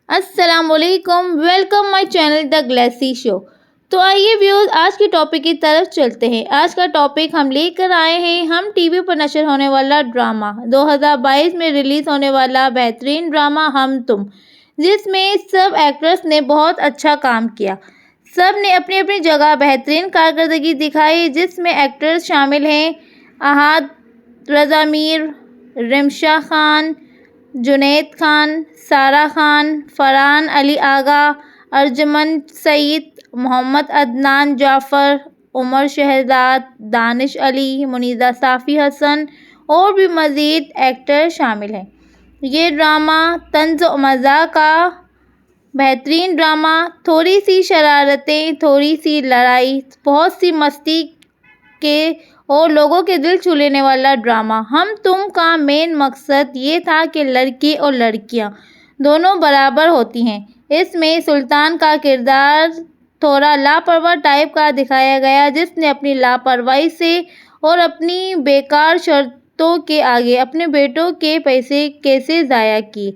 السلام علیکم، welcome my channel دا گلیسی شو۔ تو آئیے ویوز آج کے ٹاپک کی طرف چلتے ہیں۔ آج کا ٹاپک ہم لے کر آئے ہیں ہم ٹی وی پر نشر ہونے والا ڈرامہ 2022 میں ریلیز ہونے والا بہترین ڈرامہ ہم تم، جس میں سب ایکٹرز نے بہت اچھا کام کیا۔ سب نے اپنی اپنی جگہ بہترین کارکردگی دکھائی، جس میں ایکٹرز شامل ہیں احاد رضا میر، رمشا خان، جنید خان، سارہ خان، فرحان علی آغا، ارجمن سعید، محمد عدنان جعفر، عمر شہزاد، دانش علی، منیزہ صافی حسن اور بھی مزید ایکٹر شامل ہیں۔ یہ ڈرامہ طنز و مزاح کا بہترین ڈرامہ، تھوڑی سی شرارتیں، تھوڑی سی لڑائی، بہت سی مستی کے اور لوگوں کے دل چھو لینے والا ڈرامہ ہم تم کا مین مقصد یہ تھا کہ لڑکے اور لڑکیاں دونوں برابر ہوتی ہیں۔ اس میں سلطان کا کردار تھوڑا لاپرواہ ٹائپ کا دکھایا گیا، جس نے اپنی لاپرواہی سے اور اپنی بیکار شرطوں کے آگے اپنے بیٹوں کے پیسے کیسے ضائع کیے۔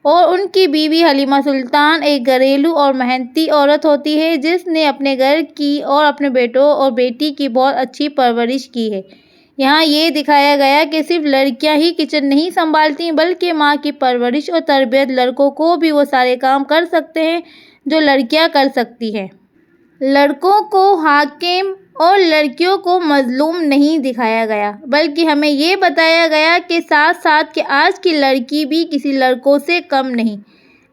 اور ان کی بیوی حلیمہ سلطان ایک گھریلو اور محنتی عورت ہوتی ہے، جس نے اپنے گھر کی اور اپنے بیٹوں اور بیٹی کی بہت اچھی پرورش کی ہے۔ یہاں یہ دکھایا گیا کہ صرف لڑکیاں ہی کچن نہیں سنبھالتی، بلکہ ماں کی پرورش اور تربیت لڑکوں کو بھی وہ سارے کام کر سکتے ہیں جو لڑکیاں کر سکتی ہیں۔ لڑکوں کو حاکم اور لڑکیوں کو مظلوم نہیں دکھایا گیا، بلکہ ہمیں یہ بتایا گیا کہ ساتھ ساتھ کہ آج کی لڑکی بھی کسی لڑکوں سے کم نہیں۔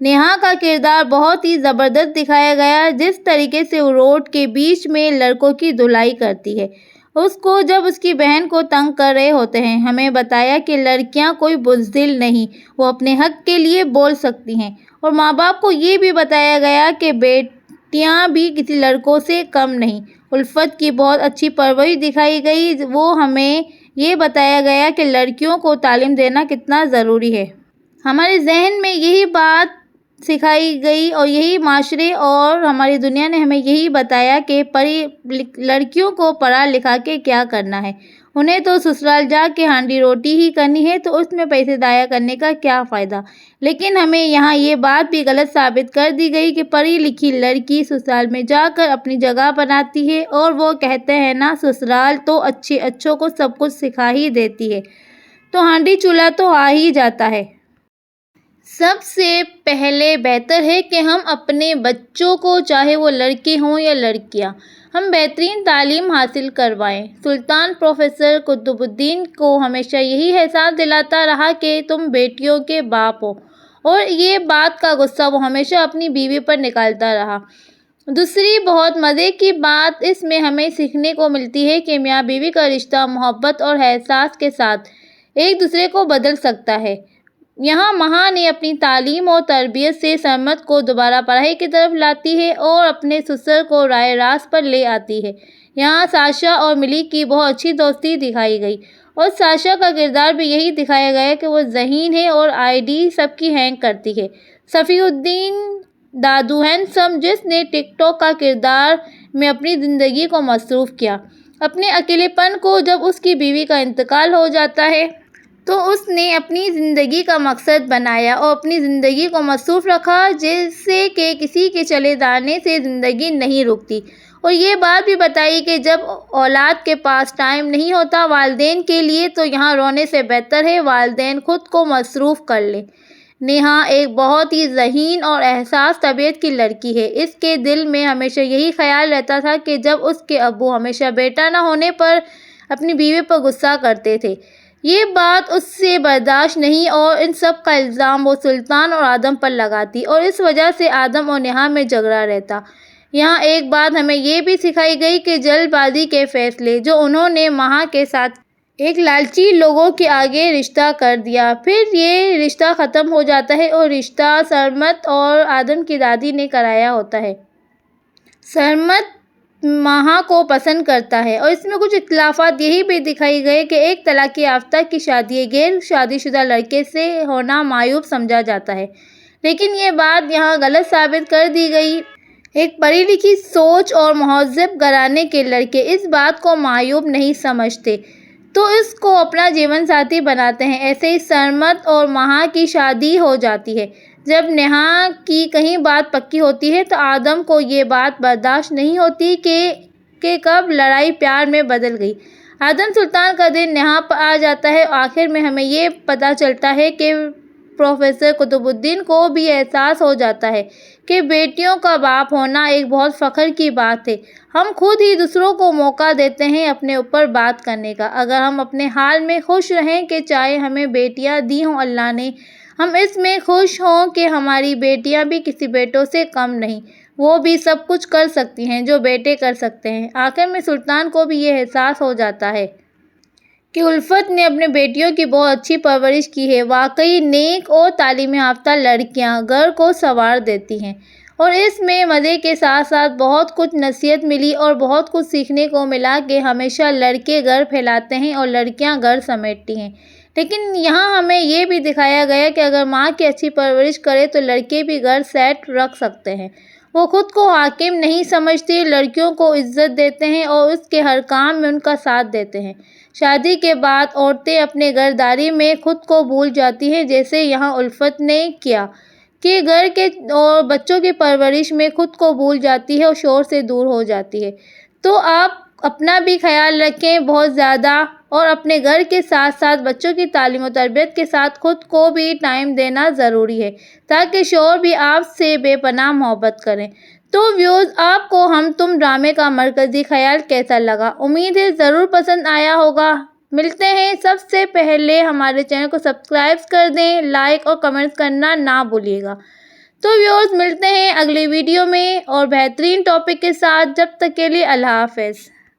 نیہا کا کردار بہت ہی زبردست دکھایا گیا، جس طریقے سے وہ روڈ کے بیچ میں لڑکوں کی دھلائی کرتی ہے، اس کو جب اس کی بہن کو تنگ کر رہے ہوتے ہیں۔ ہمیں بتایا کہ لڑکیاں کوئی بزدل نہیں، وہ اپنے حق کے لیے بول سکتی ہیں۔ اور ماں باپ کو یہ بھی بتایا گیا کہ بیٹیاں بھی کسی لڑکوں سے کم نہیں۔ الفت کی بہت اچھی پرورش دکھائی گئی، وہ ہمیں یہ بتایا گیا کہ لڑکیوں کو تعلیم دینا کتنا ضروری ہے۔ ہمارے ذہن میں یہی بات سکھائی گئی اور یہی معاشرے اور ہماری دنیا نے ہمیں یہی بتایا کہ لڑکیوں کو پڑھا لکھا کے کیا کرنا ہے، انہیں تو سسرال جا کے ہانڈی روٹی ہی کرنی ہے، تو اس میں پیسے ضائع کرنے کا کیا فائدہ۔ لیکن ہمیں یہاں یہ بات بھی غلط ثابت کر دی گئی کہ پڑھی لکھی لڑکی سسرال میں جا کر اپنی جگہ بناتی ہے، اور وہ کہتے ہیں نا، سسرال تو اچھے اچھوں کو سب کچھ سکھا ہی دیتی ہے، تو ہانڈی چولہا تو آ ہی جاتا ہے۔ سب سے پہلے بہتر ہے کہ ہم اپنے بچوں کو، چاہے وہ لڑکے ہوں یا لڑکیاں، ہم بہترین تعلیم حاصل کروائیں۔ سلطان پروفیسر قطب الدین کو ہمیشہ یہی احساس دلاتا رہا کہ تم بیٹیوں کے باپ ہو، اور یہ بات کا غصہ وہ ہمیشہ اپنی بیوی پر نکالتا رہا۔ دوسری بہت مزے کی بات اس میں ہمیں سیکھنے کو ملتی ہے کہ میاں بیوی کا رشتہ محبت اور احساس کے ساتھ ایک دوسرے کو بدل سکتا ہے۔ یہاں مہا نے اپنی تعلیم اور تربیت سے سرمد کو دوبارہ پڑھائی کی طرف لاتی ہے اور اپنے سسر کو راہ راست پر لے آتی ہے۔ یہاں ساشا اور ملی کی بہت اچھی دوستی دکھائی گئی، اور ساشا کا کردار بھی یہی دکھایا گیا کہ وہ ذہین ہے اور آئی ڈی سب کی ہینگ کرتی ہے۔ صفی الدین دادو ہینڈسم، جس نے ٹک ٹاک کا کردار میں اپنی زندگی کو مصروف کیا، اپنے اکیلے پن کو جب اس کی بیوی کا انتقال ہو جاتا ہے تو اس نے اپنی زندگی کا مقصد بنایا اور اپنی زندگی کو مصروف رکھا، جیسے کہ کسی کے چلے جانے سے زندگی نہیں رکتی۔ اور یہ بات بھی بتائی کہ جب اولاد کے پاس ٹائم نہیں ہوتا والدین کے لیے، تو یہاں رونے سے بہتر ہے والدین خود کو مصروف کر لیں۔ نیہا ایک بہت ہی ذہین اور حساس طبیعت کی لڑکی ہے۔ اس کے دل میں ہمیشہ یہی خیال رہتا تھا کہ جب اس کے ابو ہمیشہ بیٹا نہ ہونے پر اپنی بیوی پر غصہ کرتے تھے، یہ بات اس سے برداشت نہیں، اور ان سب کا الزام وہ سلطان اور آدم پر لگاتی، اور اس وجہ سے آدم اور نیہا میں جھگڑا رہتا۔ یہاں ایک بات ہمیں یہ بھی سکھائی گئی کہ جلد بازی کے فیصلے جو انہوں نے مہا کے ساتھ ایک لالچی لوگوں کے آگے رشتہ کر دیا، پھر یہ رشتہ ختم ہو جاتا ہے، اور رشتہ سرمد اور آدم کی دادی نے کرایا ہوتا ہے۔ سرمد مہا کو پسند کرتا ہے، اور اس میں کچھ اختلافات یہی بھی دکھائی گئے کہ ایک طلاق یافتہ کی شادی غیر شادی شدہ لڑکے سے ہونا معیوب سمجھا جاتا ہے، لیکن یہ بات یہاں غلط ثابت کر دی گئی۔ ایک پڑھی لکھی سوچ اور مہذب گھرانے کے لڑکے اس بات کو معیوب نہیں سمجھتے، تو اس کو اپنا جیون ساتھی بناتے ہیں۔ ایسے ہی سرمد اور مہا کی شادی ہو جاتی ہے، جب نیہا کی کہیں بات پکی ہوتی ہے تو آدم کو یہ بات برداشت نہیں ہوتی کہ کب لڑائی پیار میں بدل گئی۔ آدم سلطان کا دن نیہا پر آ جاتا ہے اور آخر میں ہمیں یہ پتہ چلتا ہے کہ پروفیسر قطب الدین کو بھی احساس ہو جاتا ہے کہ بیٹیوں کا باپ ہونا ایک بہت فخر کی بات ہے۔ ہم خود ہی دوسروں کو موقع دیتے ہیں اپنے اوپر بات کرنے کا۔ اگر ہم اپنے حال میں خوش رہیں کہ چاہے ہمیں بیٹیاں دی ہوں اللہ نے، ہم اس میں خوش ہوں کہ ہماری بیٹیاں بھی کسی بیٹوں سے کم نہیں، وہ بھی سب کچھ کر سکتی ہیں جو بیٹے کر سکتے ہیں۔ آخر میں سلطان کو بھی یہ احساس ہو جاتا ہے کہ الفت نے اپنے بیٹیوں کی بہت اچھی پرورش کی ہے۔ واقعی نیک اور تعلیم یافتہ لڑکیاں گھر کو سنوار دیتی ہیں، اور اس میں مزے کے ساتھ ساتھ بہت کچھ نصیحت ملی اور بہت کچھ سیکھنے کو ملا کہ ہمیشہ لڑکے گھر پھیلاتے ہیں اور لڑکیاں گھر سمیٹتی ہیں۔ لیکن یہاں ہمیں یہ بھی دکھایا گیا کہ اگر ماں کی اچھی پرورش کرے تو لڑکے بھی گھر سیٹ رکھ سکتے ہیں۔ وہ خود کو حاکم نہیں سمجھتے، لڑکیوں کو عزت دیتے ہیں اور اس کے ہر کام میں ان کا ساتھ دیتے ہیں۔ شادی کے بعد عورتیں اپنے گھر داری میں خود کو بھول جاتی ہیں، جیسے یہاں الفت نے کیا کہ گھر کے اور بچوں کی پرورش میں خود کو بھول جاتی ہے اور شوہر سے دور ہو جاتی ہے۔ تو آپ اپنا بھی خیال رکھیں بہت زیادہ، اور اپنے گھر کے ساتھ ساتھ بچوں کی تعلیم و تربیت کے ساتھ خود کو بھی ٹائم دینا ضروری ہے تاکہ شوہر بھی آپ سے بے پناہ محبت کریں۔ تو ویورز، آپ کو ہم تم ڈرامے کا مرکزی خیال کیسا لگا؟ امید ہے ضرور پسند آیا ہوگا۔ ملتے ہیں، سب سے پہلے ہمارے چینل کو سبسکرائب کر دیں، لائک اور کمنٹ کرنا نہ بھولیے گا۔ تو ویورز، ملتے ہیں اگلی ویڈیو میں اور بہترین ٹاپک کے ساتھ۔ جب تک کے لیے اللہ حافظ۔